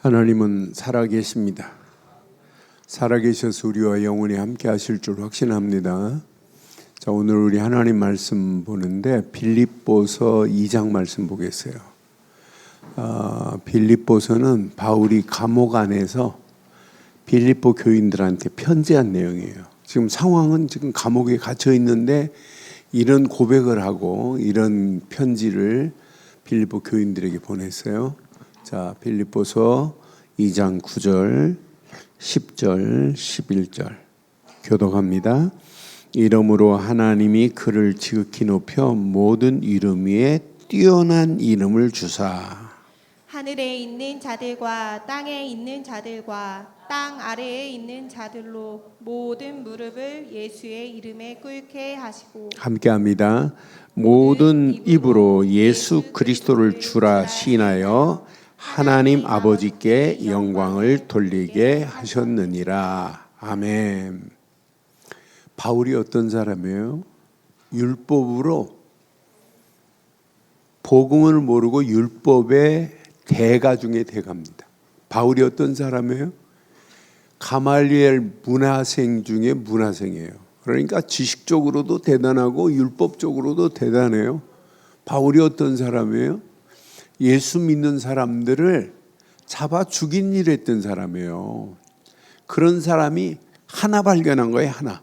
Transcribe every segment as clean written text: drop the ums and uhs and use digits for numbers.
하나님은 살아계십니다. 살아계셔서 우리와 영원히 함께 하실 줄 확신합니다. 자, 오늘 우리 하나님 말씀 보는데 빌립보서 2장 말씀 보겠어요. 빌립보서는 바울이 감옥 안에서 빌립보 교인들한테 편지한 내용이에요. 지금 상황은 지금 감옥에 갇혀 있는데 이런 고백을 하고 이런 편지를 빌립보 교인들에게 보냈어요. 자, 빌립보서 2장 9절, 10절, 11절 교독합니다. 이러므로 하나님이 그를 지극히 높여 모든 이름 위에 뛰어난 이름을 주사 하늘에 있는 자들과 땅에 있는 자들과 땅 아래에 있는 자들로 모든 무릎을 예수의 이름에 꿇게 하시고 함께합니다. 모든 입으로 예수 그리스도를 주라 시인하여 하나님 아버지께 영광을 돌리게 하셨느니라. 아멘. 바울이 어떤 사람이에요? 율법으로 복음을 모르고 율법의 대가 중에 대가입니다. 바울이 어떤 사람이에요? 가말리엘 문화생 중에 문화생이에요. 그러니까 지식적으로도 대단하고 율법적으로도 대단해요. 바울이 어떤 사람이에요? 예수 믿는 사람들을 잡아 죽인 일 했던 사람이에요. 그런 사람이 하나 발견한 거예요. 하나.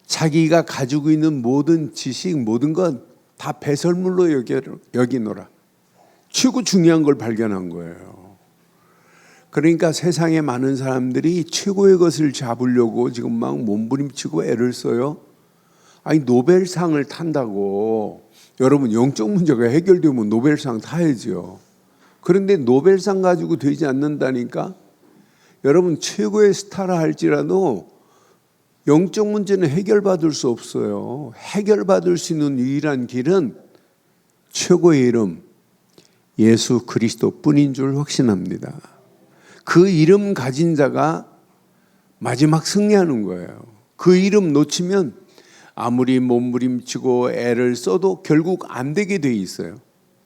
자기가 가지고 있는 모든 지식, 모든 건 다 배설물로 여기노라. 최고 중요한 걸 발견한 거예요. 그러니까 세상에 많은 사람들이 최고의 것을 잡으려고 지금 막 몸부림치고 애를 써요. 아니, 노벨상을 탄다고. 여러분, 영적 문제가 해결되면 노벨상 타야죠. 그런데 노벨상 가지고 되지 않는다니까. 여러분, 최고의 스타라 할지라도 영적 문제는 해결받을 수 없어요. 해결받을 수 있는 유일한 길은 최고의 이름 예수 그리스도 뿐인 줄 확신합니다. 그 이름 가진 자가 마지막 승리하는 거예요. 그 이름 놓치면 아무리 몸부림치고 애를 써도 결국 안 되게 돼 있어요.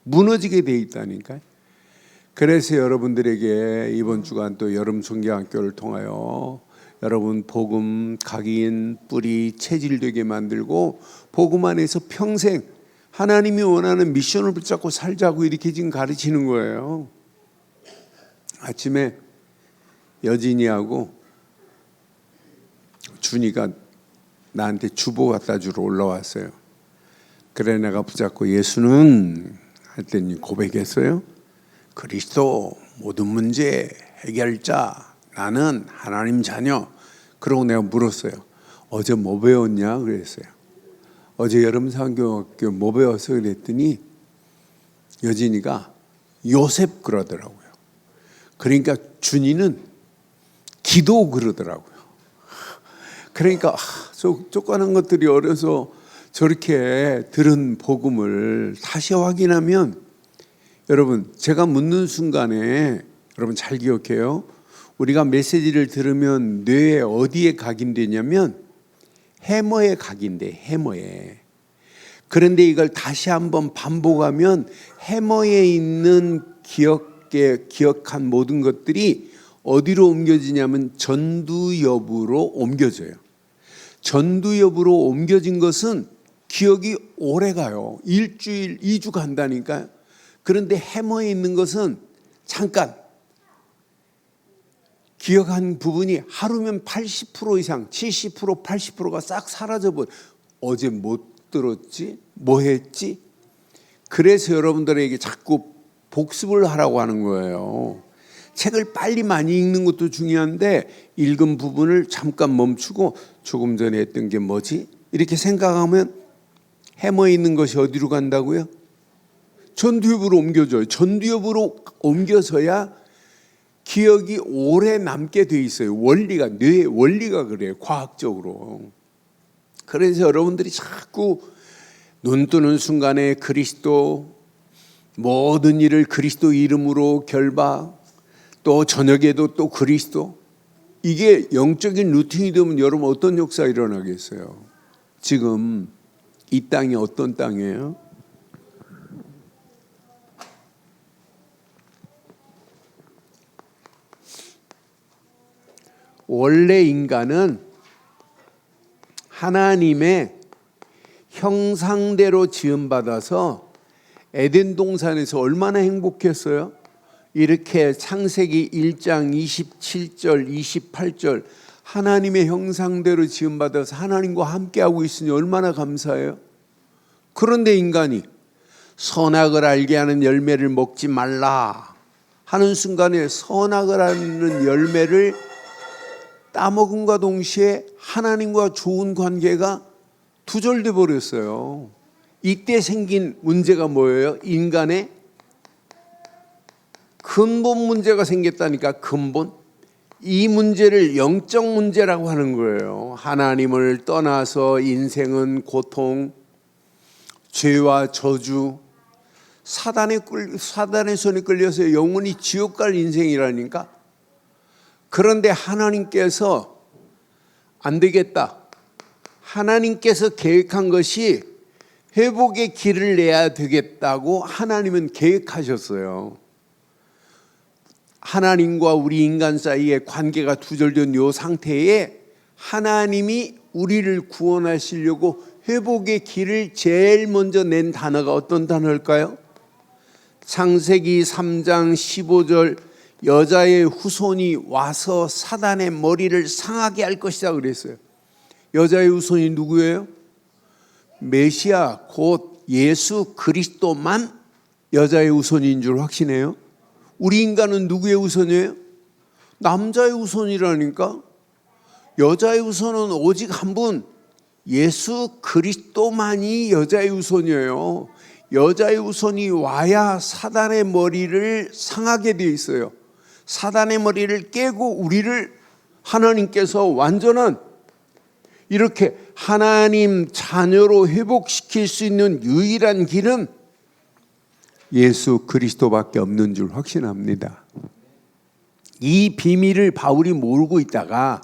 무너지게 돼 있다니까요. 그래서 여러분들에게 이번 주간 또 여름 성경학교를 통하여 여러분 복음 각인 뿌리 체질되게 만들고 복음 안에서 평생 하나님이 원하는 미션을 붙잡고 살자고 이렇게 지금 가르치는 거예요. 아침에 여진이하고 준이가 나한테 주보 갖다 주러 올라왔어요. 그래 내가 붙잡고 예수는 했더니 고백했어요. 그리스도 모든 문제 해결자, 나는 하나님 자녀. 그러고 내가 물었어요. 어제 뭐 배웠냐? 그랬어요. 어제 여름상교학교 뭐 배웠어? 그랬더니 여진이가 요셉 그러더라고요. 그러니까 준이는 기도 그러더라고요. 그러니까 조그마한 것들이 어려서 저렇게 들은 복음을 다시 확인하면 여러분, 제가 묻는 순간에 여러분 잘 기억해요. 우리가 메시지를 들으면 뇌에 어디에 각인되냐면 해머에 각인돼. 해머에. 그런데 이걸 다시 한번 반복하면 해머에 있는 기억한 모든 것들이 어디로 옮겨지냐면 전두엽으로 옮겨져요. 전두엽으로 옮겨진 것은 기억이 오래 가요. 일주일, 2주 간다니까요. 그런데 해머에 있는 것은 잠깐 기억한 부분이 하루면 80% 이상, 70%, 80%가 싹 사라져버려. 어제 못 들었지? 뭐 했지? 그래서 여러분들에게 자꾸 복습을 하라고 하는 거예요. 책을 빨리 많이 읽는 것도 중요한데 읽은 부분을 잠깐 멈추고 조금 전에 했던 게 뭐지? 이렇게 생각하면 해머에 있는 것이 어디로 간다고요? 전두엽으로 옮겨져요. 전두엽으로 옮겨서야 기억이 오래 남게 돼 있어요. 원리가, 뇌의 원리가 그래요. 과학적으로. 그래서 여러분들이 자꾸 눈 뜨는 순간에 그리스도, 모든 일을 그리스도 이름으로 결박, 또 저녁에도 또 그리스도. 이게 영적인 루틴이 되면 여러분 어떤 역사가 일어나겠어요? 지금 이 땅이 어떤 땅이에요? 원래 인간은 하나님의 형상대로 지음받아서 에덴 동산에서 얼마나 행복했어요? 이렇게 창세기 1장 27절 28절 하나님의 형상대로 지음받아서 하나님과 함께하고 있으니 얼마나 감사해요? 그런데 인간이 선악을 알게 하는 열매를 먹지 말라 하는 순간에 선악을 하는 열매를 따먹음과 동시에 하나님과 좋은 관계가 두절돼 버렸어요. 이때 생긴 문제가 뭐예요? 인간의 근본 문제가 생겼다니까. 근본. 이 문제를 영적 문제라고 하는 거예요. 하나님을 떠나서 인생은 고통, 죄와 저주, 사단의 손에 끌려서 영원히 지옥 갈 인생이라니까. 그런데 하나님께서 안 되겠다. 하나님께서 계획한 것이 회복의 길을 내야 되겠다고 하나님은 계획하셨어요. 하나님과 우리 인간 사이의 관계가 두절된 이 상태에 하나님이 우리를 구원하시려고 회복의 길을 제일 먼저 낸 단어가 어떤 단어일까요? 창세기 3장 15절 여자의 후손이 와서 사단의 머리를 상하게 할 것이다 그랬어요. 여자의 후손이 누구예요? 메시아 곧 예수 그리스도만 여자의 후손인 줄 확신해요? 우리 인간은 누구의 후손이에요? 남자의 후손이라니까. 여자의 후손은 오직 한 분, 예수 그리스도만이 여자의 후손이에요. 여자의 후손이 와야 사단의 머리를 상하게 되어 있어요. 사단의 머리를 깨고 우리를 하나님께서 완전한 이렇게 하나님 자녀로 회복시킬 수 있는 유일한 길은 예수 그리스도밖에 없는 줄 확신합니다. 이 비밀을 바울이 모르고 있다가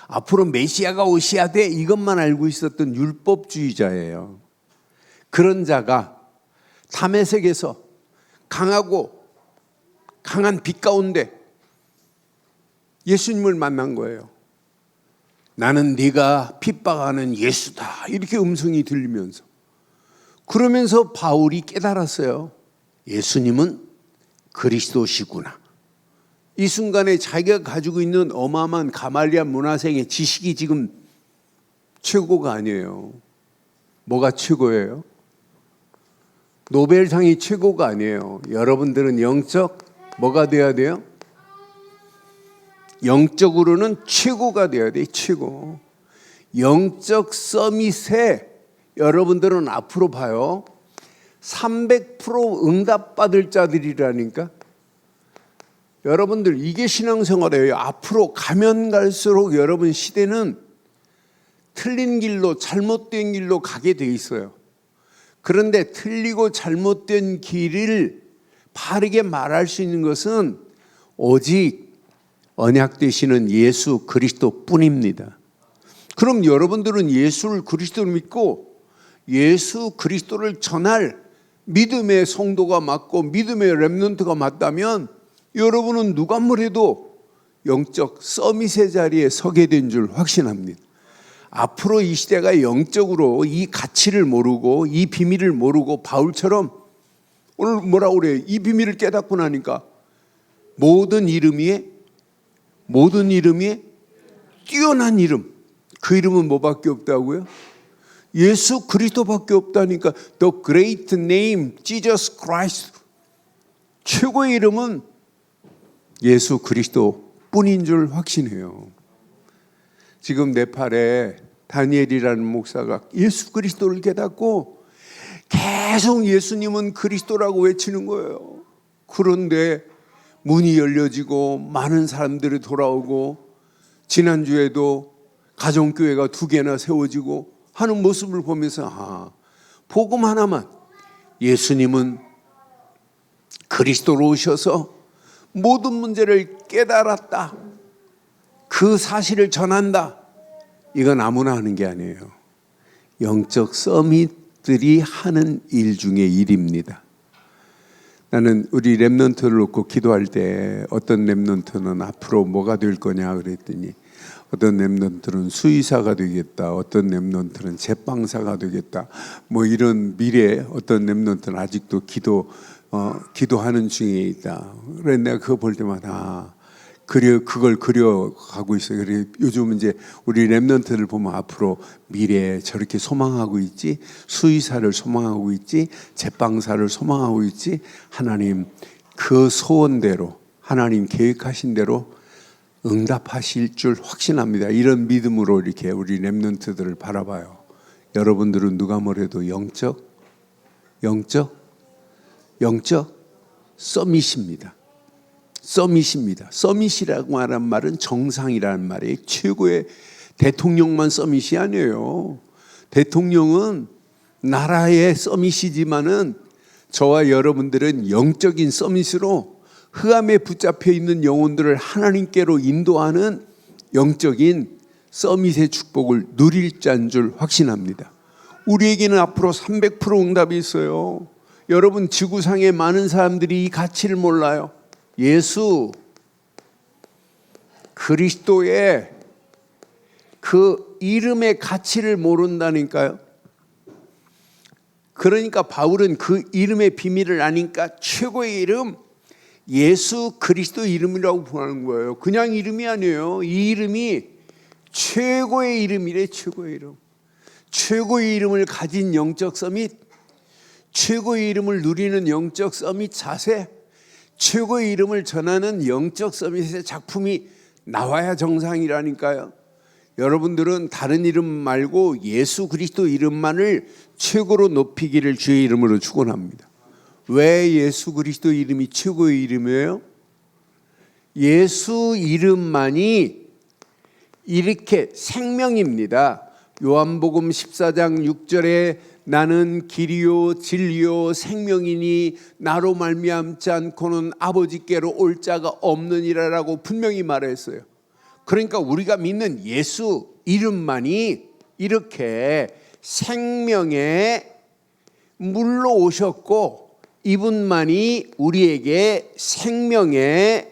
앞으로 메시아가 오셔야 돼 이것만 알고 있었던 율법주의자예요. 그런 자가 다메섹에서 강한 빛 가운데 예수님을 만난 거예요. 나는 네가 핍박하는 예수다 이렇게 음성이 들리면서, 그러면서 바울이 깨달았어요. 예수님은 그리스도시구나. 이 순간에 자기가 가지고 있는 어마어마한 가말리엘 문화생의 지식이 지금 최고가 아니에요. 뭐가 최고예요? 노벨상이 최고가 아니에요. 여러분들은 영적 뭐가 돼야 돼요? 영적으로는 최고가 돼야 돼. 최고. 영적 서밋에 여러분들은 앞으로 봐요. 300% 응답받을 자들이라니까. 여러분들 이게 신앙생활이에요. 앞으로 가면 갈수록 여러분 시대는 틀린 길로 잘못된 길로 가게 돼 있어요. 그런데 틀리고 잘못된 길을 바르게 말할 수 있는 것은 오직 언약 되시는 예수 그리스도 뿐입니다. 그럼 여러분들은 예수를 그리스도를 믿고 예수 그리스도를 전할 믿음의 성도가 맞고 믿음의 렘넌트가 맞다면 여러분은 누가 뭐래도 영적 서밋의 자리에 서게 된 줄 확신합니다. 앞으로 이 시대가 영적으로 이 가치를 모르고 이 비밀을 모르고 바울처럼 오늘 뭐라고 그래요? 이 비밀을 깨닫고 나니까 모든 이름이 뛰어난 이름, 그 이름은 뭐밖에 없다고요? 예수 그리스도밖에 없다니까. The great name, Jesus Christ. 최고의 이름은 예수 그리스도 뿐인 줄 확신해요. 지금 네팔에 다니엘이라는 목사가 예수 그리스도를 깨닫고 계속 예수님은 그리스도라고 외치는 거예요. 그런데 문이 열려지고 많은 사람들이 돌아오고 지난주에도 가정교회가 2개나 세워지고 하는 모습을 보면서 복음 하나만, 예수님은 그리스도로 오셔서 모든 문제를 깨달았다, 그 사실을 전한다. 이건 아무나 하는 게 아니에요. 영적 서밋들이 하는 일 중의 일입니다. 나는 우리 렘넌트를 놓고 기도할 때 어떤 렘넌트는 앞으로 뭐가 될 거냐 그랬더니 어떤 렘넌트는 수의사가 되겠다. 어떤 렘넌트는 제빵사가 되겠다. 뭐 이런 미래 어떤 렘넌트는 아직도 기도하는 중에 있다. 그래 내가 그거 볼 때마다 그걸 그려가고 있어요. 그래 요즘 이제 우리 렘넌트들 보면 앞으로 미래에 저렇게 소망하고 있지, 수의사를 소망하고 있지, 제빵사를 소망하고 있지. 하나님 그 소원대로 하나님 계획하신 대로 응답하실 줄 확신합니다. 이런 믿음으로 이렇게 우리 렘넌트들을 바라봐요. 여러분들은 누가 뭐래도 영적 서밋입니다. 서밋이라고 하는 말은 정상이라는 말이에요. 최고의 대통령만 서밋이 아니에요. 대통령은 나라의 서밋이지만은 저와 여러분들은 영적인 서밋으로 흑암에 붙잡혀 있는 영혼들을 하나님께로 인도하는 영적인 서밋의 축복을 누릴 자인 줄 확신합니다. 우리에게는 앞으로 300% 응답이 있어요. 여러분 지구상에 많은 사람들이 이 가치를 몰라요. 예수 그리스도의 그 이름의 가치를 모른다니까요. 그러니까 바울은 그 이름의 비밀을 아니까 최고의 이름 예수 그리스도 이름이라고 부르는 거예요. 그냥 이름이 아니에요. 이 이름이 최고의 이름이래. 최고의 이름. 최고의 이름을 가진 영적 서밋, 최고의 이름을 누리는 영적 서밋 자세, 최고의 이름을 전하는 영적 서밋의 작품이 나와야 정상이라니까요. 여러분들은 다른 이름 말고 예수 그리스도 이름만을 최고로 높이기를 주의 이름으로 축원합니다. 왜 예수 그리스도 이름이 최고의 이름이에요? 예수 이름만이 이렇게 생명입니다. 요한복음 14장 6절에 나는 길이요 진리요 생명이니 나로 말미암지 않고는 아버지께로 올 자가 없느니라라고 분명히 말했어요. 그러니까 우리가 믿는 예수 이름만이 이렇게 생명의 물로 오셨고 이분만이 우리에게 생명의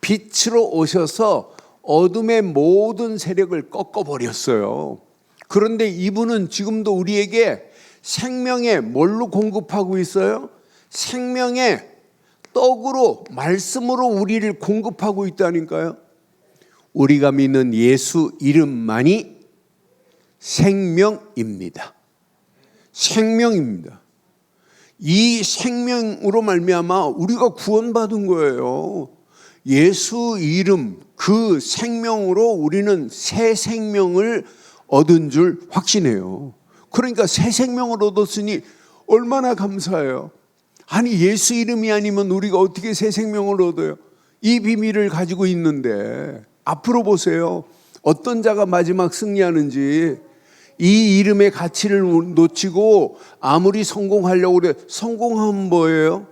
빛으로 오셔서 어둠의 모든 세력을 꺾어버렸어요. 그런데 이분은 지금도 우리에게 생명의 뭘로 공급하고 있어요? 생명의 떡으로 말씀으로 우리를 공급하고 있다니까요. 우리가 믿는 예수 이름만이 생명입니다. 생명입니다. 이 생명으로 말미암아 우리가 구원받은 거예요. 예수 이름 그 생명으로 우리는 새 생명을 얻은 줄 확신해요. 그러니까 새 생명을 얻었으니 얼마나 감사해요. 아니 예수 이름이 아니면 우리가 어떻게 새 생명을 얻어요? 이 비밀을 가지고 있는데 앞으로 보세요. 어떤 자가 마지막 승리하는지. 이 이름의 가치를 놓치고 아무리 성공하려고 그래. 성공하면 뭐예요?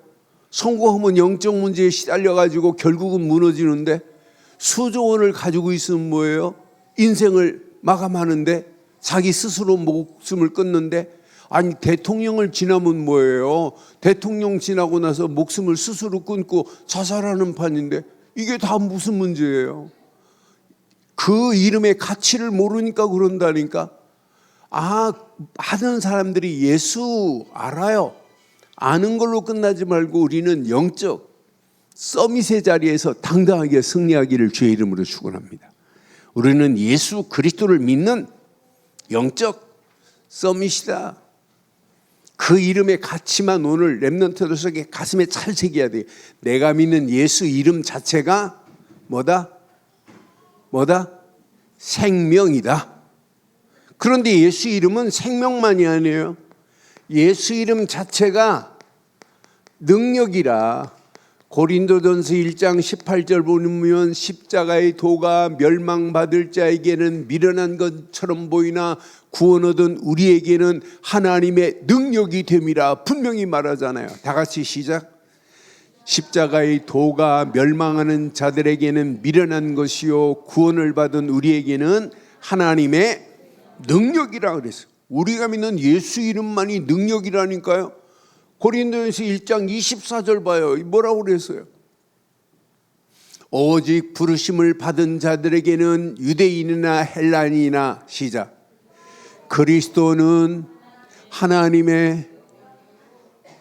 성공하면 영적 문제에 시달려가지고 결국은 무너지는데, 수조 원을 가지고 있으면 뭐예요? 인생을 마감하는데, 자기 스스로 목숨을 끊는데. 아니 대통령을 지나면 뭐예요? 대통령 지나고 나서 목숨을 스스로 끊고 자살하는 판인데 이게 다 무슨 문제예요? 그 이름의 가치를 모르니까 그런다니까. 하는 사람들이 예수 알아요. 아는 걸로 끝나지 말고 우리는 영적 서밋의 자리에서 당당하게 승리하기를 주의 이름으로 축원합니다. 우리는 예수 그리스도를 믿는 영적 서밋이다. 그 이름의 가치만 오늘 렘넌트들 속에 가슴에 잘 새겨야 돼요. 내가 믿는 예수 이름 자체가 뭐다? 생명이다. 그런데 예수 이름은 생명만이 아니에요. 예수 이름 자체가 능력이라. 고린도전서 1장 18절 보면 십자가의 도가 멸망받을 자에게는 미련한 것처럼 보이나 구원 얻은 우리에게는 하나님의 능력이 됨이라 분명히 말하잖아요. 다 같이 시작. 십자가의 도가 멸망하는 자들에게는 미련한 것이요 구원을 받은 우리에게는 하나님의 능력이라 그랬어요. 우리가 믿는 예수 이름만이 능력이라니까요. 고린도전서 1장 24절 봐요. 뭐라고 그랬어요? 오직 부르심을 받은 자들에게는 유대인이나 헬라인이나 시작. 그리스도는 하나님의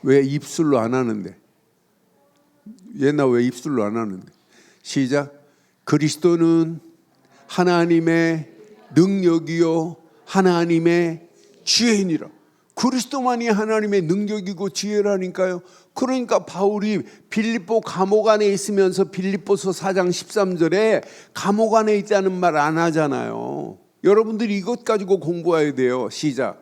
왜 입술로 안 하는데? 옛날 왜 입술로 안 하는데? 시작. 그리스도는 하나님의 능력이요 하나님의 지혜니라. 그리스도만이 하나님의 능력이고 지혜라니까요. 그러니까 바울이 빌립보 감옥 안에 있으면서 빌립보서 4장 13절에 감옥 안에 있다는 말 안 하잖아요. 여러분들이 이것 가지고 공부해야 돼요. 시작.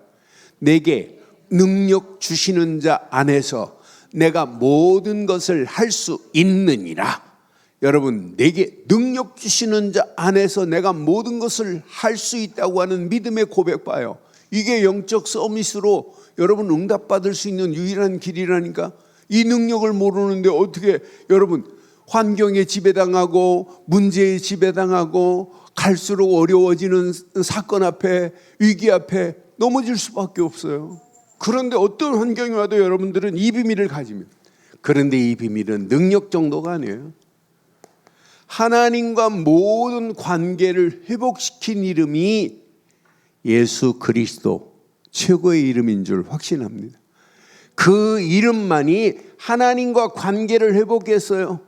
내게 능력 주시는 자 안에서 내가 모든 것을 할 수 있느니라. 여러분, 내게 능력 주시는 자 안에서 내가 모든 것을 할 수 있다고 하는 믿음의 고백 봐요. 이게 영적 서밋으로 여러분 응답받을 수 있는 유일한 길이라니까. 이 능력을 모르는데 어떻게 여러분 환경에 지배당하고 문제에 지배당하고 갈수록 어려워지는 사건 앞에 위기 앞에 넘어질 수밖에 없어요. 그런데 어떤 환경이 와도 여러분들은 이 비밀을 가지면, 그런데 이 비밀은 능력 정도가 아니에요. 하나님과 모든 관계를 회복시킨 이름이 예수 그리스도, 최고의 이름인 줄 확신합니다. 그 이름만이 하나님과 관계를 회복했어요.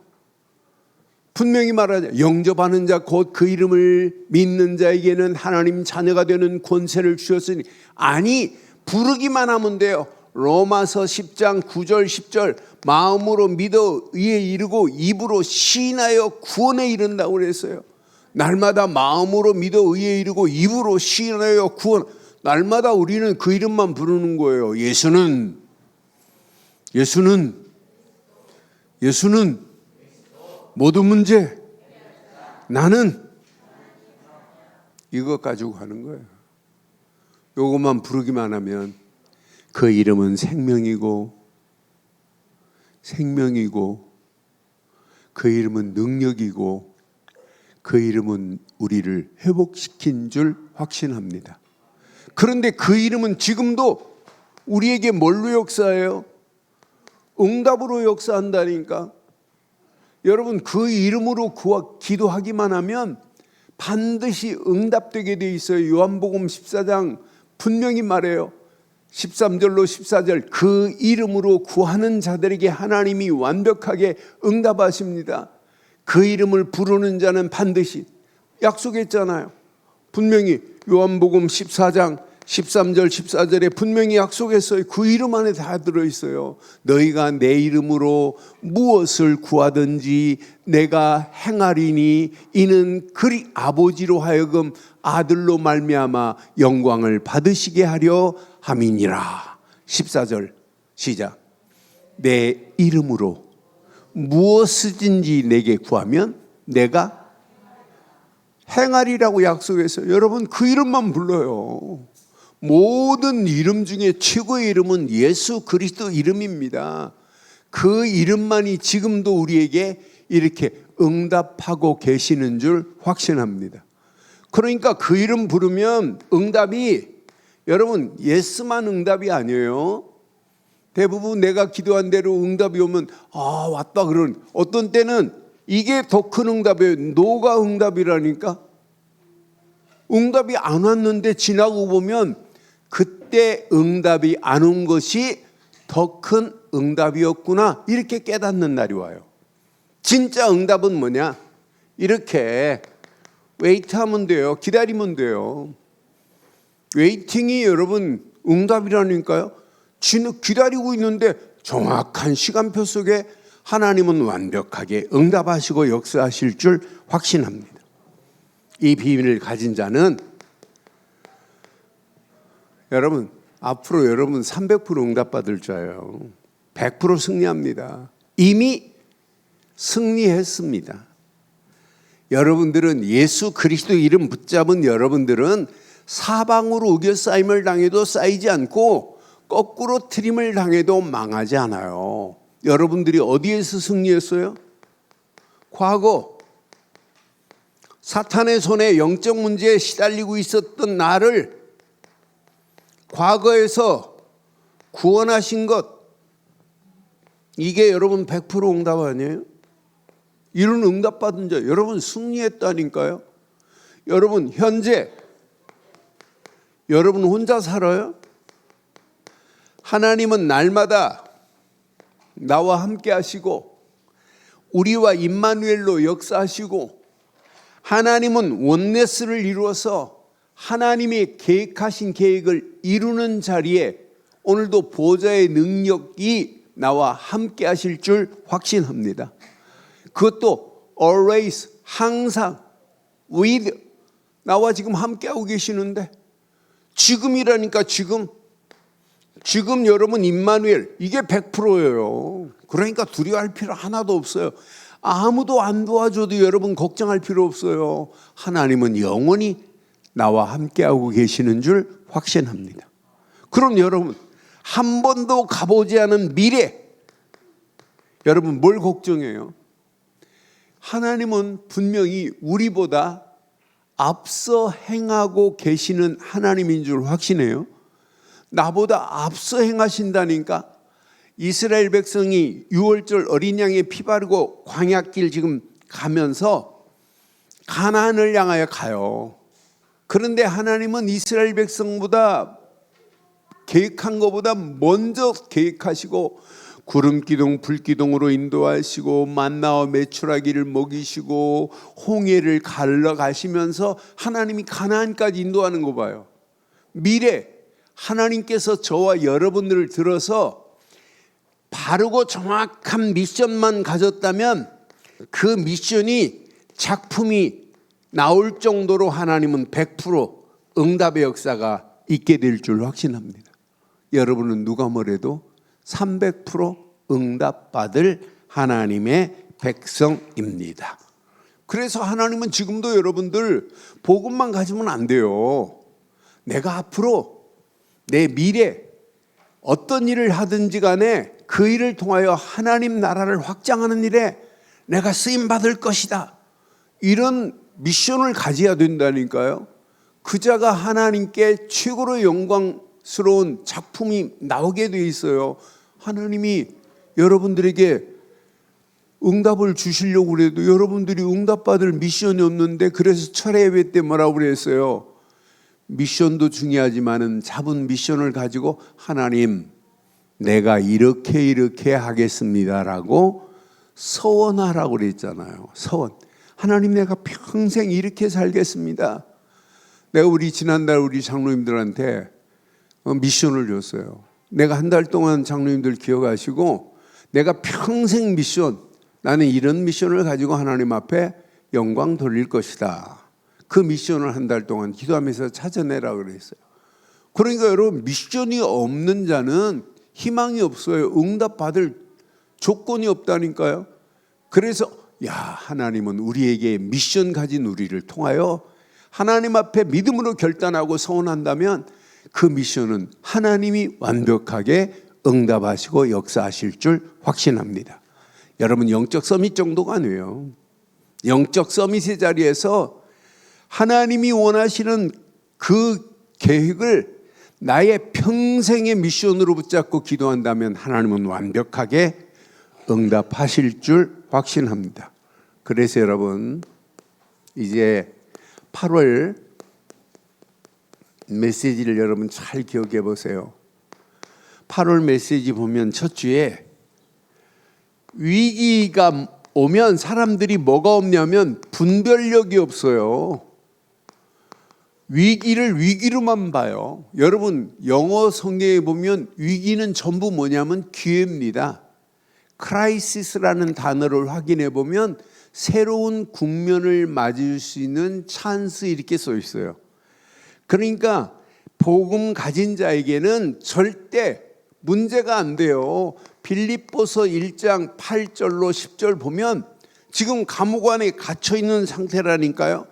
분명히 말하자. 영접하는 자 곧 그 이름을 믿는 자에게는 하나님 자녀가 되는 권세를 주셨으니. 아니, 부르기만 하면 돼요. 로마서 10장 9절 10절 마음으로 믿어 의에 이르고 입으로 시인하여 구원에 이른다고 그랬어요. 날마다 마음으로 믿어 의에 이르고 입으로 시인하여 구원. 날마다 우리는 그 이름만 부르는 거예요. 예수는 모든 문제, 나는 이것 가지고 가는 거예요. 요것만 부르기만 하면 그 이름은 생명이고 그 이름은 능력이고 그 이름은 우리를 회복시킨 줄 확신합니다. 그런데 그 이름은 지금도 우리에게 뭘로 역사해요? 응답으로 역사한다니까. 여러분, 그 이름으로 기도하기만 하면 반드시 응답되게 돼 있어요. 요한복음 14장 분명히 말해요. 13절로 14절 그 이름으로 구하는 자들에게 하나님이 완벽하게 응답하십니다. 그 이름을 부르는 자는 반드시 약속했잖아요. 분명히 요한복음 14장 13절 14절에 분명히 약속했어요. 그 이름 안에 다 들어있어요. 너희가 내 이름으로 무엇을 구하든지 내가 행하리니 이는 그리 아버지로 하여금 아들로 말미암아 영광을 받으시게 하려 함이니라. 14절 시작. 내 이름으로 무엇이든지 내게 구하면 내가 행하리라고 약속했어요. 여러분, 그 이름만 불러요. 모든 이름 중에 최고의 이름은 예수 그리스도 이름입니다. 그 이름만이 지금도 우리에게 이렇게 응답하고 계시는 줄 확신합니다. 그러니까 그 이름 부르면 응답이, 여러분, 예스만 응답이 아니에요. 대부분 내가 기도한 대로 응답이 오면 왔다 그러는, 어떤 때는 이게 더 큰 응답이에요. 노가 응답이라니까. 응답이 안 왔는데 지나고 보면 그때 응답이 안 온 것이 더 큰 응답이었구나, 이렇게 깨닫는 날이 와요. 진짜 응답은 뭐냐? 이렇게 웨이트하면 돼요. 기다리면 돼요. 웨이팅이 여러분 응답이라니까요. 기다리고 있는데 정확한 시간표 속에 하나님은 완벽하게 응답하시고 역사하실 줄 확신합니다. 이 비밀을 가진 자는 여러분 앞으로 여러분 300% 응답받을 자예요. 100% 승리합니다. 이미 승리했습니다. 여러분들은 예수 그리스도 이름 붙잡은 여러분들은 사방으로 우겨싸임을 당해도 쌓이지 않고 거꾸로 트림을 당해도 망하지 않아요. 여러분들이 어디에서 승리했어요? 과거 사탄의 손에 영적 문제에 시달리고 있었던 나를 과거에서 구원하신 것, 이게 여러분 100% 응답 아니에요? 이런 응답받은 자, 여러분 승리했다니까요. 여러분 현재 여러분 혼자 살아요? 하나님은 날마다 나와 함께 하시고 우리와 임마누엘로 역사하시고 하나님은 원네스를 이루어서 하나님이 계획하신 계획을 이루는 자리에 오늘도 보좌의 능력이 나와 함께 하실 줄 확신합니다. 그것도 always, 항상 with 나와 지금 함께하고 계시는데 지금이라니까 지금 여러분 임마누엘 이게 100%예요. 그러니까 두려워할 필요 하나도 없어요. 아무도 안 도와줘도 여러분 걱정할 필요 없어요. 하나님은 영원히 나와 함께하고 계시는 줄 확신합니다. 그럼 여러분 한 번도 가보지 않은 미래, 여러분 뭘 걱정해요? 하나님은 분명히 우리보다 앞서 행하고 계시는 하나님인 줄 확신해요. 나보다 앞서 행하신다니까. 이스라엘 백성이 6월절 어린 양의 피 바르고 광야길 지금 가면서 가나안을 향하여 가요. 그런데 하나님은 이스라엘 백성보다 계획한 것보다 먼저 계획하시고 구름기둥 불기둥으로 인도하시고 만나와 메추라기를 먹이시고 홍해를 갈라 가시면서 하나님이 가나안까지 인도하는 거 봐요. 미래 하나님께서 저와 여러분들을 들어서 바르고 정확한 미션만 가졌다면 그 미션이 작품이 나올 정도로 하나님은 100% 응답의 역사가 있게 될 줄 확신합니다. 여러분은 누가 뭐래도 300% 응답받을 하나님의 백성입니다. 그래서 하나님은 지금도 여러분들 복음만 가지면 안 돼요. 내가 앞으로 내 미래 어떤 일을 하든지 간에 그 일을 통하여 하나님 나라를 확장하는 일에 내가 쓰임받을 것이다. 이런 미션을 가져야 된다니까요. 그 자가 하나님께 최고로 영광스러운 작품이 나오게 돼 있어요. 하나님이 여러분들에게 응답을 주시려고 그래도 여러분들이 응답받을 미션이 없는데, 그래서 철회 예배 때 뭐라고 그랬어요? 미션도 중요하지만은 잡은 미션을 가지고 하나님 내가 이렇게 하겠습니다라고 서원하라고 그랬잖아요. 서원. 하나님 내가 평생 이렇게 살겠습니다. 내가 지난달 우리 장로님들한테 미션을 줬어요. 내가 한 달 동안 장로님들 기억하시고 내가 평생 미션, 나는 이런 미션을 가지고 하나님 앞에 영광 돌릴 것이다. 그 미션을 한 달 동안 기도하면서 찾아내라 그랬어요. 그러니까 여러분 미션이 없는 자는 희망이 없어요. 응답받을 조건이 없다니까요. 그래서 하나님은 우리에게 미션 가진 우리를 통하여 하나님 앞에 믿음으로 결단하고 서원한다면 그 미션은 하나님이 완벽하게 응답하시고 역사하실 줄 확신합니다. 여러분 영적 서밋 정도가 아니에요. 영적 서밋의 자리에서 하나님이 원하시는 그 계획을 나의 평생의 미션으로 붙잡고 기도한다면 하나님은 완벽하게 응답하실 줄 확신합니다. 그래서 여러분 이제 8월 메시지를 여러분 잘 기억해 보세요. 8월 메시지 보면 첫 주에 위기가 오면 사람들이 뭐가 없냐면 분별력이 없어요. 위기를 위기로만 봐요. 여러분 영어 성경에 보면 위기는 전부 뭐냐면 기회입니다. 크라이시스라는 단어를 확인해 보면 새로운 국면을 맞을 수 있는 찬스 이렇게 써 있어요. 그러니까 복음 가진 자에게는 절대 문제가 안 돼요. 빌립보서 1장 8절로 10절 보면 지금 감옥 안에 갇혀 있는 상태라니까요.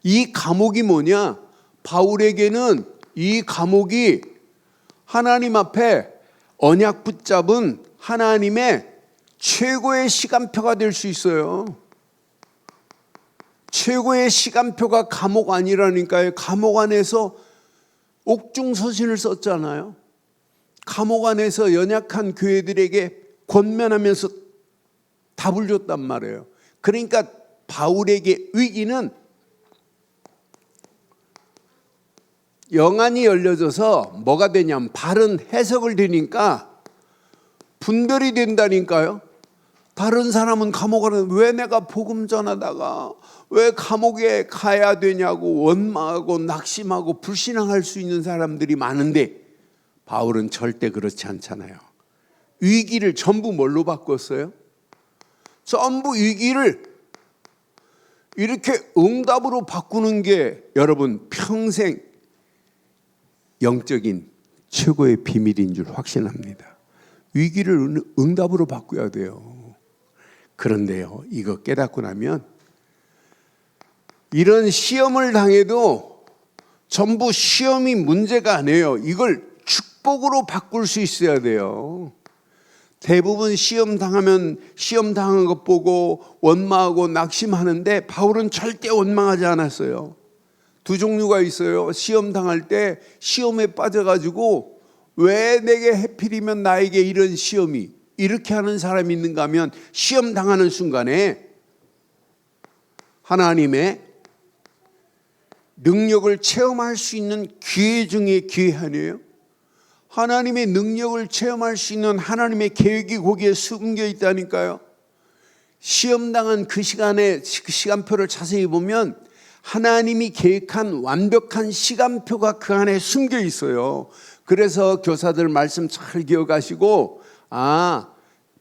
이 감옥이 뭐냐? 바울에게는 이 감옥이 하나님 앞에 언약 붙잡은 하나님의 최고의 시간표가 될 수 있어요. 최고의 시간표가 감옥 아니라니까요. 감옥 안에서 옥중서신을 썼잖아요. 감옥 안에서 연약한 교회들에게 권면하면서 답을 줬단 말이에요. 그러니까 바울에게 위기는 영안이 열려져서 뭐가 되냐면 바른 해석을 되니까 분별이 된다니까요. 다른 사람은 감옥 가는 왜 내가 복음 전하다가 왜 감옥에 가야 되냐고 원망하고 낙심하고 불신앙할 수 있는 사람들이 많은데 바울은 절대 그렇지 않잖아요. 위기를 전부 뭘로 바꿨어요? 전부 위기를 이렇게 응답으로 바꾸는 게 여러분 평생 영적인 최고의 비밀인 줄 확신합니다. 위기를 응답으로 바꿔야 돼요. 그런데요, 이거 깨닫고 나면 이런 시험을 당해도 전부 시험이 문제가 아니에요. 이걸 축복으로 바꿀 수 있어야 돼요. 대부분 시험 당하면 시험 당한 것 보고 원망하고 낙심하는데 바울은 절대 원망하지 않았어요. 두 종류가 있어요. 시험 당할 때 시험에 빠져가지고 왜 내게 하필이면 나에게 이런 시험이 이렇게 하는 사람이 있는가 하면 시험 당하는 순간에 하나님의 능력을 체험할 수 있는 기회 중에 기회 아니에요? 하나님의 능력을 체험할 수 있는 하나님의 계획이 거기에 숨겨 있다니까요. 시험당한 그 시간에 그 시간표를 자세히 보면 하나님이 계획한 완벽한 시간표가 그 안에 숨겨 있어요. 그래서 교사들 말씀 잘 기억하시고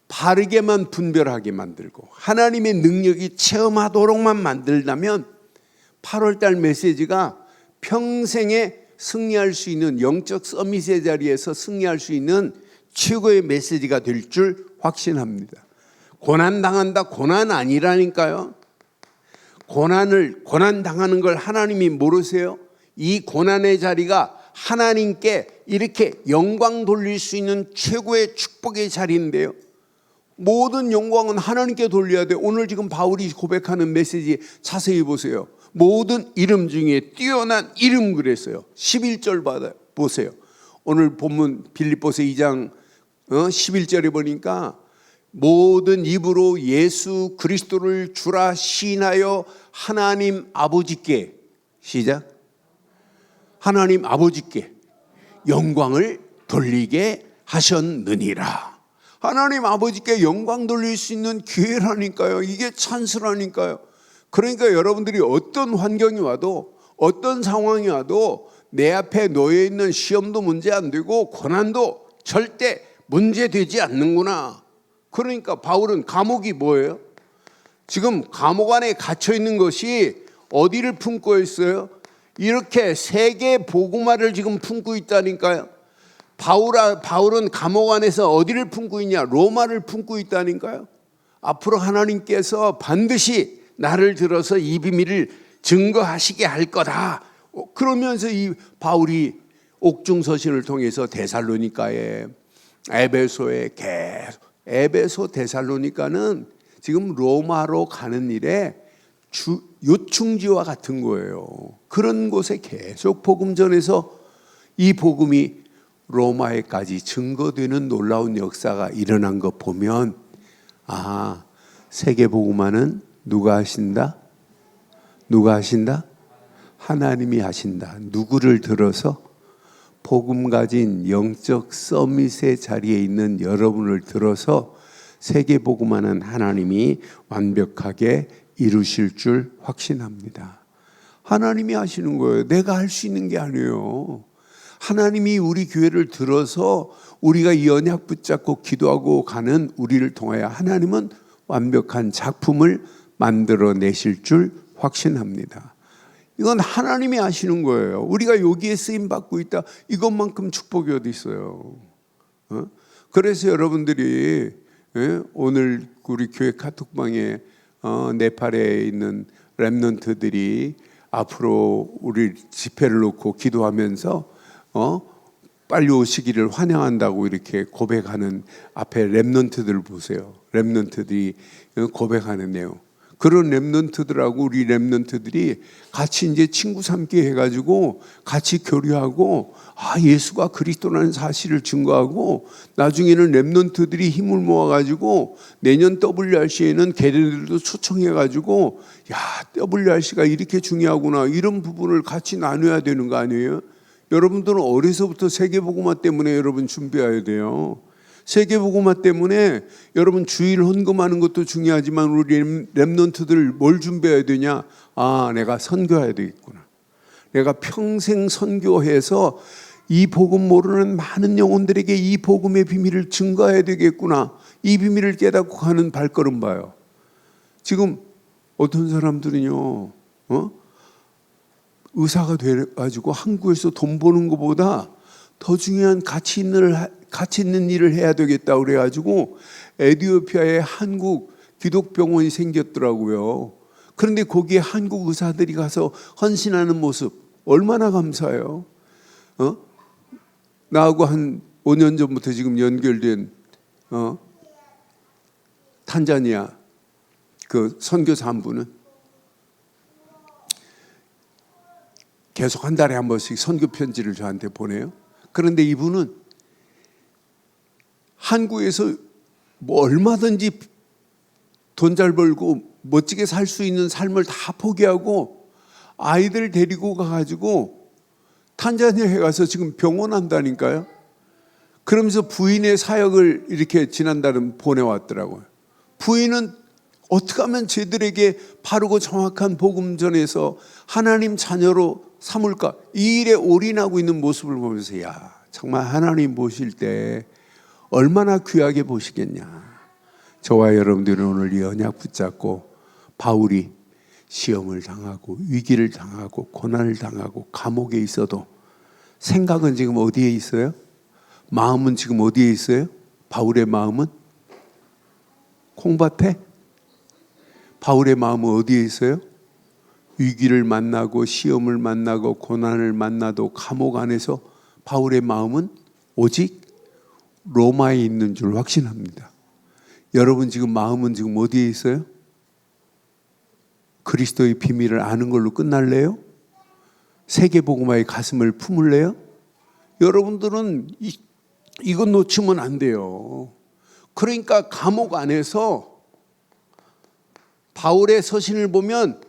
바르게만 분별하게 만들고 하나님의 능력이 체험하도록만 만들다면 8월달 메시지가 평생에 승리할 수 있는 영적 서밋의 자리에서 승리할 수 있는 최고의 메시지가 될 줄 확신합니다. 고난 당한다, 고난 아니라니까요. 고난 당하는 걸 하나님이 모르세요? 이 고난의 자리가 하나님께 이렇게 영광 돌릴 수 있는 최고의 축복의 자리인데요. 모든 영광은 하나님께 돌려야 돼요. 오늘 지금 바울이 고백하는 메시지 자세히 보세요. 모든 이름 중에 뛰어난 이름 그랬어요. 11절 받아요. 보세요. 오늘 본문 빌립보서 2장 11절에 보니까 모든 입으로 예수 그리스도를 주라 시인하여 하나님 아버지께 시작. 하나님 아버지께 영광을 돌리게 하셨느니라. 하나님 아버지께 영광 돌릴 수 있는 기회라니까요. 이게 찬스라니까요. 그러니까 여러분들이 어떤 환경이 와도 어떤 상황이 와도 내 앞에 놓여 있는 시험도 문제 안 되고 고난도 절대 문제되지 않는구나. 그러니까 바울은 감옥이 뭐예요? 지금 감옥 안에 갇혀 있는 것이 어디를 품고 있어요? 이렇게 세계 복음화를 지금 품고 있다니까요. 바울은 감옥 안에서 어디를 품고 있냐? 로마를 품고 있다니까요. 앞으로 하나님께서 반드시 나를 들어서 이 비밀을 증거하시게 할 거다. 그러면서 이 바울이 옥중서신을 통해서 데살로니가에 에베소에 계속 에베소 데살로니가는 지금 로마로 가는 일에 요충지와 같은 거예요. 그런 곳에 계속 복음 전해서 이 복음이 로마에까지 증거되는 놀라운 역사가 일어난 거 보면 세계 복음화는 누가 하신다? 누가 하신다? 하나님이 하신다. 누구를 들어서? 복음 가진 영적 서밋의 자리에 있는 여러분을 들어서 세계 복음화는 하나님이 완벽하게 이루실 줄 확신합니다. 하나님이 하시는 거예요. 내가 할 수 있는 게 아니에요. 하나님이 우리 교회를 들어서 우리가 이 언약 붙잡고 기도하고 가는 우리를 통하여 하나님은 완벽한 작품을 만들어내실 줄 확신합니다. 이건 하나님이 하시는 거예요. 우리가 여기에 쓰임받고 있다. 이것만큼 축복이 어디 있어요. 그래서 여러분들이 오늘 우리 교회 카톡방에 네팔에 있는 렘넌트들이 앞으로 우리 집회를 놓고 기도하면서 빨리 오시기를 환영한다고 이렇게 고백하는 앞에 렘넌트들 보세요. 렘넌트들이 고백하는 내용. 그런 렘넌트들하고 우리 렘넌트들이 같이 이제 친구 삼기 해가지고 같이 교류하고 예수가 그리스도라는 사실을 증거하고 나중에는 렘넌트들이 힘을 모아가지고 내년 WRC에는 걔네들도 초청해가지고 WRC가 이렇게 중요하구나 이런 부분을 같이 나눠야 되는 거 아니에요? 여러분들은 어려서부터 세계복음화 때문에 여러분 준비해야 돼요. 세계복음화 때문에 여러분 주일 헌금하는 것도 중요하지만 우리 렘넌트들 뭘 준비해야 되냐? 내가 선교해야 되겠구나. 내가 평생 선교해서 이 복음 모르는 많은 영혼들에게 이 복음의 비밀을 증거해야 되겠구나. 이 비밀을 깨닫고 가는 발걸음 봐요. 지금 어떤 사람들은요, 의사가 돼가지고 한국에서 돈 버는 것보다 더 중요한 가치 있는 일을 해야 되겠다 그래가지고 에티오피아에 한국 기독병원이 생겼더라고요. 그런데 거기에 한국 의사들이 가서 헌신하는 모습 얼마나 감사해요. 나하고 한 5년 전부터 지금 연결된 탄자니아 그 선교사 한 분은 계속 한 달에 한 번씩 선교 편지를 저한테 보내요. 그런데 이분은 한국에서 뭐 얼마든지 돈 잘 벌고 멋지게 살 수 있는 삶을 다 포기하고 아이들 데리고 가가지고 탄자니아에 가서 지금 병원 한다니까요. 그러면서 부인의 사역을 이렇게 지난달은 보내왔더라고요. 부인은 어떻게 하면 쟤들에게 바르고 정확한 복음 전해서 하나님 자녀로 삼을까? 이 일에 올인하고 있는 모습을 보면서 정말 하나님 보실 때 얼마나 귀하게 보시겠냐. 저와 여러분들은 오늘 이 언약 붙잡고 바울이 시험을 당하고 위기를 당하고 고난을 당하고 감옥에 있어도 생각은 지금 어디에 있어요? 마음은 지금 어디에 있어요? 바울의 마음은 콩밭에? 바울의 마음은 어디에 있어요? 위기를 만나고 시험을 만나고 고난을 만나도 감옥 안에서 바울의 마음은 오직 로마에 있는 줄 확신합니다. 여러분 지금 마음은 지금 어디에 있어요? 그리스도의 비밀을 아는 걸로 끝날래요? 세계복음화의 가슴을 품을래요? 여러분들은 이건 놓치면 안 돼요. 그러니까 감옥 안에서 바울의 서신을 보면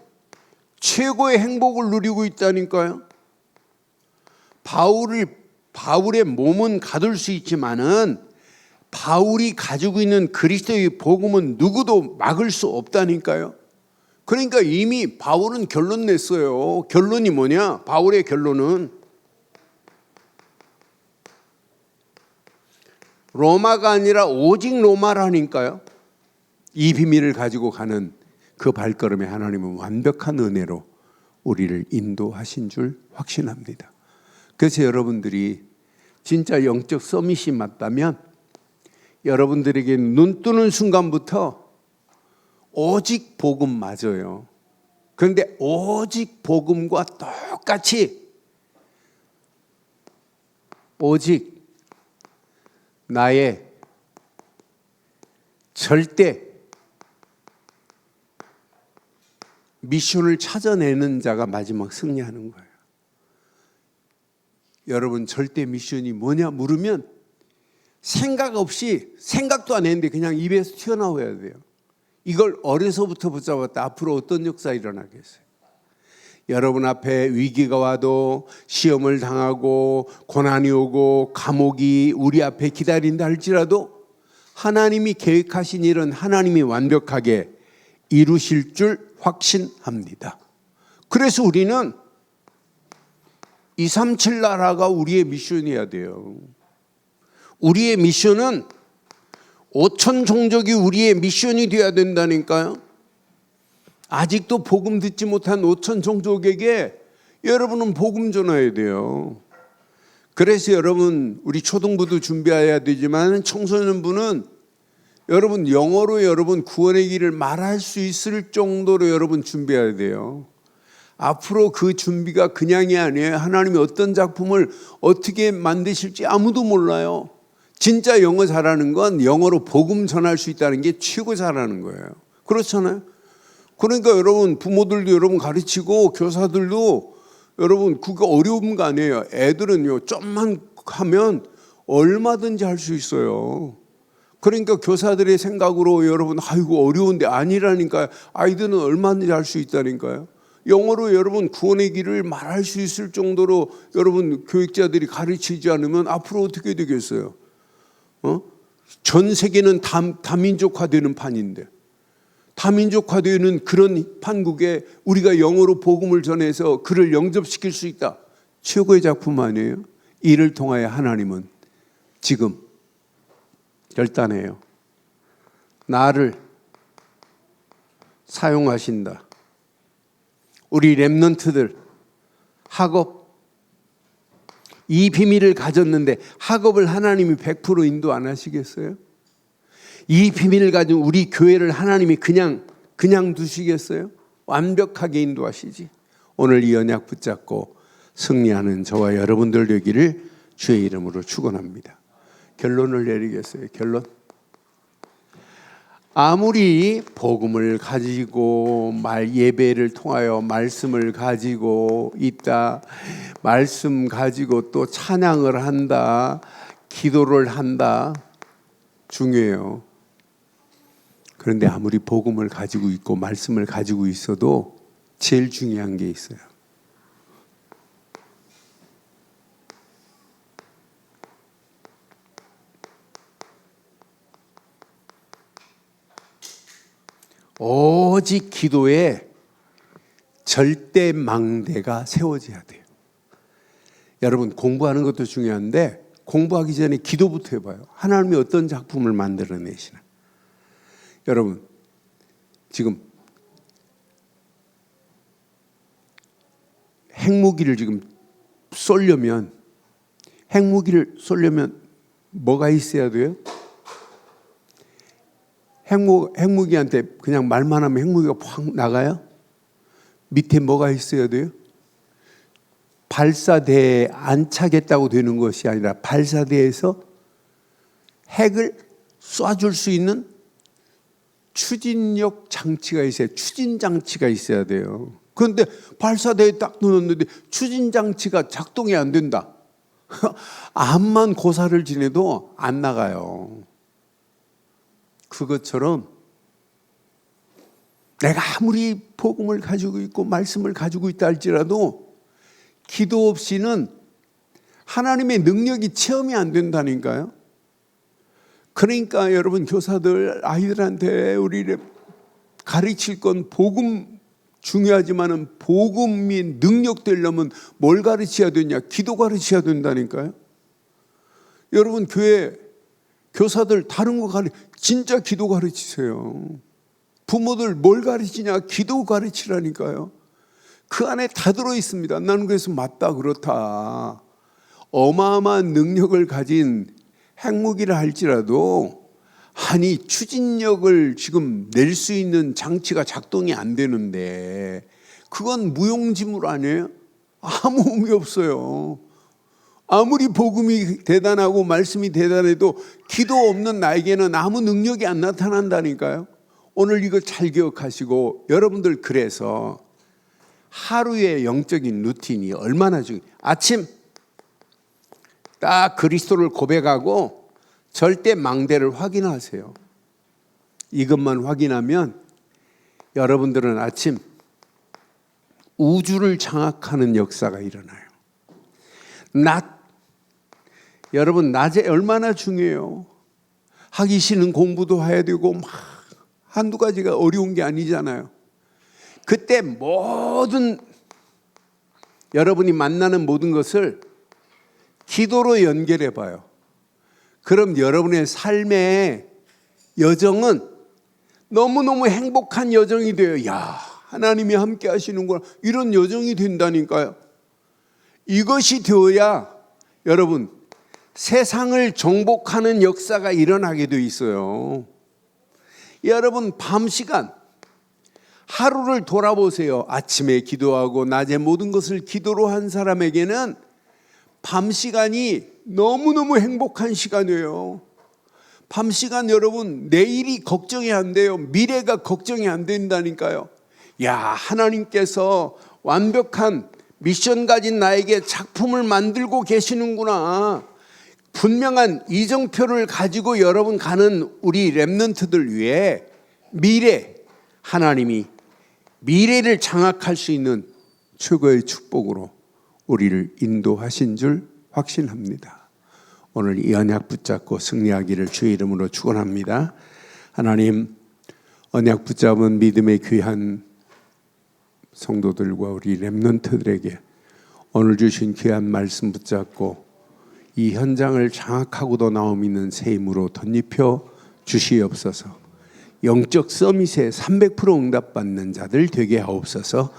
최고의 행복을 누리고 있다니까요. 바울의 몸은 가둘 수 있지만은 바울이 가지고 있는 그리스도의 복음은 누구도 막을 수 없다니까요. 그러니까 이미 바울은 결론 냈어요. 결론이 뭐냐? 바울의 결론은 로마가 아니라 오직 로마라니까요. 이 비밀을 가지고 가는 그 발걸음에 하나님은 완벽한 은혜로 우리를 인도하신 줄 확신합니다. 그래서 여러분들이 진짜 영적 서밋이 맞다면 여러분들에게 눈 뜨는 순간부터 오직 복음 맞아요. 그런데 오직 복음과 똑같이 오직 나의 절대 미션을 찾아내는 자가 마지막 승리하는 거예요. 여러분 절대 미션이 뭐냐 물으면 생각 없이 생각도 안 했는데 그냥 입에서 튀어나와야 돼요. 이걸 어려서부터 붙잡았다. 앞으로 어떤 역사 일어나겠어요? 여러분 앞에 위기가 와도 시험을 당하고 고난이 오고 감옥이 우리 앞에 기다린다 할지라도 하나님이 계획하신 일은 하나님이 완벽하게 이루실 줄 확신합니다. 그래서 우리는 237 나라가 우리의 미션이어야 돼요. 우리의 미션은 5천 종족이 우리의 미션이 되어야 된다니까요. 아직도 복음 듣지 못한 5천 종족에게 여러분은 복음 전해야 돼요. 그래서 여러분 우리 초등부도 준비해야 되지만 청소년부는 여러분 영어로 여러분 구원의 길을 말할 수 있을 정도로 여러분 준비해야 돼요. 앞으로 그 준비가 그냥이 아니에요. 하나님이 어떤 작품을 어떻게 만드실지 아무도 몰라요. 진짜 영어 잘하는 건 영어로 복음 전할 수 있다는 게 최고 잘하는 거예요. 그렇잖아요. 그러니까 여러분 부모들도 여러분 가르치고 교사들도 여러분 그거 어려운 거 아니에요. 애들은요 좀만 하면 얼마든지 할 수 있어요. 그러니까 교사들의 생각으로 여러분 아이고 어려운데 아니라니까요. 아이들은 얼마든지 할 수 있다니까요. 영어로 여러분 구원의 길을 말할 수 있을 정도로 여러분 교육자들이 가르치지 않으면 앞으로 어떻게 되겠어요? 전 세계는 다민족화되는 판인데, 다민족화되는 그런 판국에 우리가 영어로 복음을 전해서 그를 영접시킬 수 있다. 최고의 작품 아니에요? 이를 통하여 하나님은 지금 결단해요. 나를 사용하신다. 우리 렘넌트들 학업 이 비밀을 가졌는데 학업을 하나님이 100% 인도 안 하시겠어요? 이 비밀을 가진 우리 교회를 하나님이 그냥 두시겠어요? 완벽하게 인도하시지. 오늘 이 언약 붙잡고 승리하는 저와 여러분들 되기를 주의 이름으로 축원합니다. 결론을 내리겠어요. 결론. 아무리 복음을 가지고 예배를 통하여 말씀을 가지고 있다, 말씀 가지고 또 찬양을 한다, 기도를 한다, 중요해요. 그런데 아무리 복음을 가지고 있고 말씀을 가지고 있어도 제일 중요한 게 있어요. 오직 기도에 절대 망대가 세워져야 돼요. 여러분 공부하는 것도 중요한데 공부하기 전에 기도부터 해봐요. 하나님이 어떤 작품을 만들어내시나. 여러분 지금 핵무기를 지금 쏘려면 뭐가 있어야 돼요? 핵무기한테 그냥 말만 하면 핵무기가 확 나가요? 밑에 뭐가 있어야 돼요? 발사대에 안차겠다고 되는 것이 아니라 발사대에서 핵을 쏴줄 수 있는 추진력 장치가 있어야, 추진 장치가 있어야 돼요. 그런데 발사대에 딱 넣었는데 추진 장치가 작동이 안 된다. 암만 고사를 지내도 안 나가요. 그것처럼 내가 아무리 복음을 가지고 있고 말씀을 가지고 있다 할지라도 기도 없이는 하나님의 능력이 체험이 안 된다니까요. 그러니까 여러분 교사들 아이들한테 우리 가르칠 건 복음 중요하지만은 복음이 능력되려면 뭘 가르쳐야 되냐? 기도 가르쳐야 된다니까요. 여러분 교회 교사들 다른 거 진짜 기도 가르치세요. 부모들 뭘 가르치냐? 기도 가르치라니까요. 그 안에 다 들어 있습니다. 나는 그래서 맞다 그렇다. 어마어마한 능력을 가진 핵무기를 할지라도 아니 추진력을 지금 낼 수 있는 장치가 작동이 안 되는데 그건 무용지물 아니에요? 아무 의미 없어요. 아무리 복음이 대단하고 말씀이 대단해도 기도 없는 나에게는 아무 능력이 안 나타난다니까요. 오늘 이거 잘 기억하시고 여러분들 그래서 하루의 영적인 루틴이 얼마나 중요해요. 아침 딱 그리스도를 고백하고 절대 망대를 확인하세요. 이것만 확인하면 여러분들은 아침 우주를 장악하는 역사가 일어나요. 여러분 낮에 얼마나 중요해요. 하기 싫은 공부도 해야 되고 막 한두 가지가 어려운 게 아니잖아요. 그때 모든 여러분이 만나는 모든 것을 기도로 연결해 봐요. 그럼 여러분의 삶의 여정은 너무너무 행복한 여정이 돼요. 야, 하나님이 함께 하시는구나. 이런 여정이 된다니까요. 이것이 되어야 여러분 세상을 정복하는 역사가 일어나게 돼 있어요. 여러분 밤 시간 하루를 돌아보세요. 아침에 기도하고 낮에 모든 것을 기도로 한 사람에게는 밤 시간이 너무너무 행복한 시간이에요. 밤 시간 여러분 내일이 걱정이 안 돼요. 미래가 걱정이 안 된다니까요. 야, 하나님께서 완벽한 미션 가진 나에게 작품을 만들고 계시는구나. 분명한 이정표를 가지고 여러분 가는 우리 렘넌트들 위해 미래, 하나님이 미래를 장악할 수 있는 최고의 축복으로 우리를 인도하신 줄 확신합니다. 오늘 이 언약 붙잡고 승리하기를 주의 이름으로 축원합니다. 하나님, 언약 붙잡은 믿음의 귀한 성도들과 우리 렘넌트들에게 오늘 주신 귀한 말씀 붙잡고 이 현장을 장악하고도 나옴 있는 새 힘으로 덧입혀 주시옵소서. 영적 서밋에 300% 응답받는 자들 되게 하옵소서.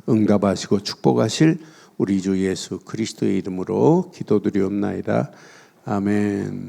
응답하시고 축복하실 우리 주 예수 그리스도의 이름으로 기도드리옵나이다. 아멘.